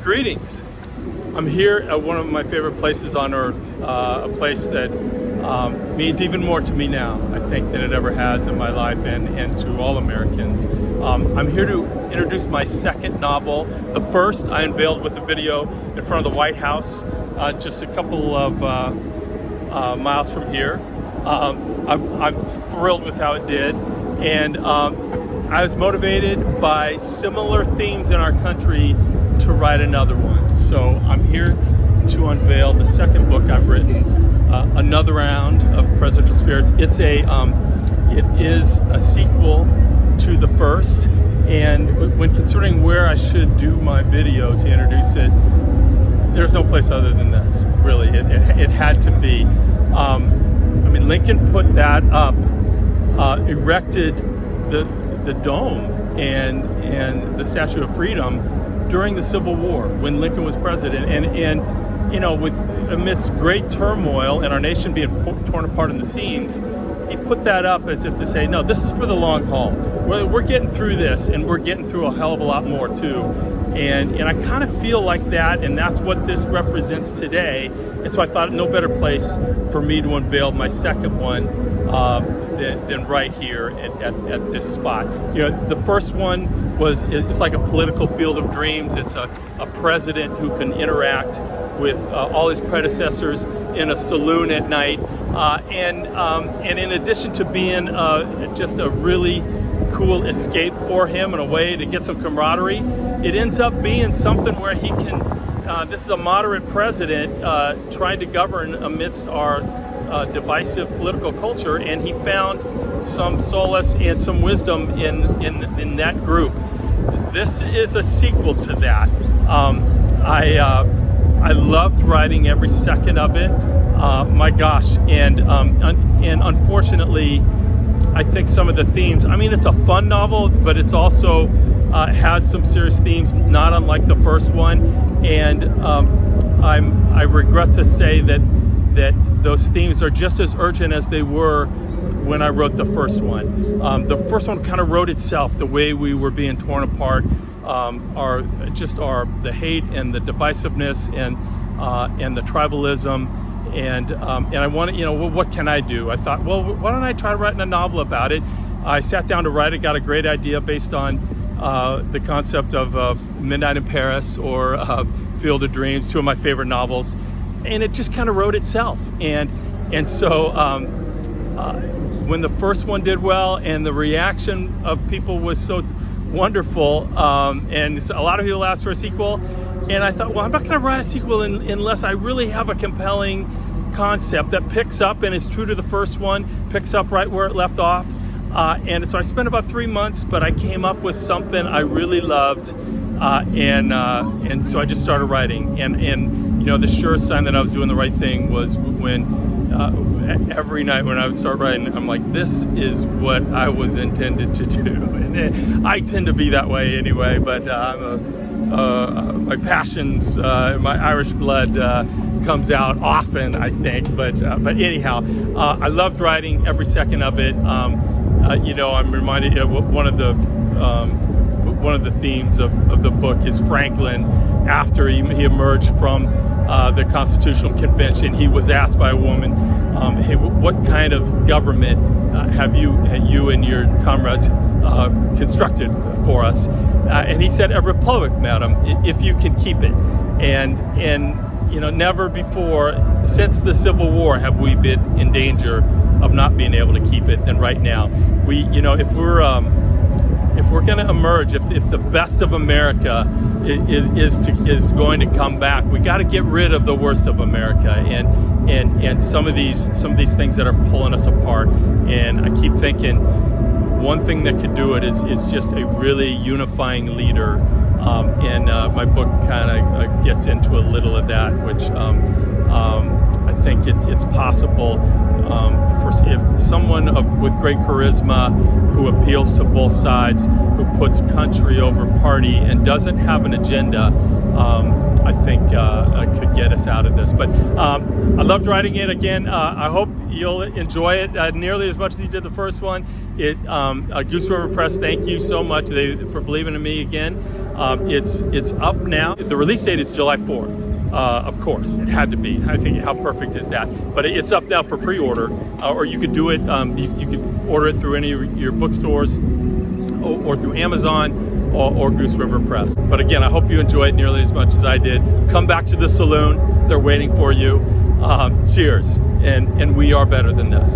Greetings. I'm here at one of my favorite places on earth, a place that means even more to me now, I think, than it ever has in my life and to all Americans. I'm here to introduce my second novel. The first I unveiled with a video in front of the White House, just a couple of miles from here. I'm thrilled with how it did, and I was motivated by similar themes in our country to write another one. So I'm here to unveil the second book I've written, Another Round of Presidential Spirits. It is a sequel to the first, and when considering where I should do my video to introduce it, there's no place other than this. Really, it had to be. I mean, Lincoln put that up, erected the dome and the Statue of Freedom during the Civil War when Lincoln was president, and you know, amidst great turmoil and our nation being torn apart in the seams, he put that up as if to say, no, this is for the long haul. We're getting through this, and we're getting through a hell of a lot more too. And I kind of feel like that, and that's what this represents today. And so I thought no better place for me to unveil my second one than right here at this spot. You know, the first one it's like a political field of dreams. It's a president who can interact with all his predecessors in a saloon at night, and in addition to being just a really cool escape for him and a way to get some camaraderie, it ends up being something where he can, this is a moderate president trying to govern amidst our divisive political culture, and he found some solace and some wisdom in that group. This is a sequel to that. I loved writing every second of it. My gosh, and unfortunately, I think some of the themes, I mean, it's a fun novel, but it's also has some serious themes, not unlike the first one. And I regret to say that those themes are just as urgent as they were when I wrote the first one. The first one kind of wrote itself, the way we were being torn apart, the hate and the divisiveness and the tribalism. And I wanted, you know, well, what can I do? I thought, well, why don't I try writing a novel about it? I sat down to write it, got a great idea based on the concept of Midnight in Paris or Field of Dreams, two of my favorite novels, and it just kind of wrote itself. And so when the first one did well and the reaction of people was so wonderful, and so a lot of people asked for a sequel, and I thought, well, I'm not going to write a sequel unless I really have a compelling concept that picks up and is true to the first one, picks up right where it left off. And so I spent about 3 months, but I came up with something I really loved, and so I just started writing. And you know, the surest sign that I was doing the right thing was when every night when I would start writing, I'm like, this is what I was intended to do. And I tend to be that way anyway, but my passions, my Irish blood comes out often, I think. But anyhow, I loved writing every second of it. You know, I'm reminded one of the themes of the book is Franklin. After he emerged from the Constitutional Convention, he was asked by a woman, hey, what kind of government have you and your comrades constructed for us? And he said, a republic, madam, if you can keep it. And you know, never before since the Civil War have we been in danger of not being able to keep it than right now. You know, if we're going to emerge, if the best of America is going to come back, we got to get rid of the worst of America and some of these things that are pulling us apart. And I keep thinking one thing that could do it is just a really unifying leader. And my book kind of gets into a little of that, which I think it's possible if someone with great charisma who appeals to both sides, who puts country over party and doesn't have an agenda, I think could get us out of this. But I loved writing it again. I hope you'll enjoy it nearly as much as you did the first one. Goose River Press, thank you so much for believing in me again. It's up now. The release date is July 4th. Of course, it had to be. I think, how perfect is that? But it's up now for pre-order, or you could do it. You could order it through any of your bookstores, or through Amazon, or Goose River Press. But again, I hope you enjoy it nearly as much as I did. Come back to the Saloon; they're waiting for you. Cheers, and we are better than this.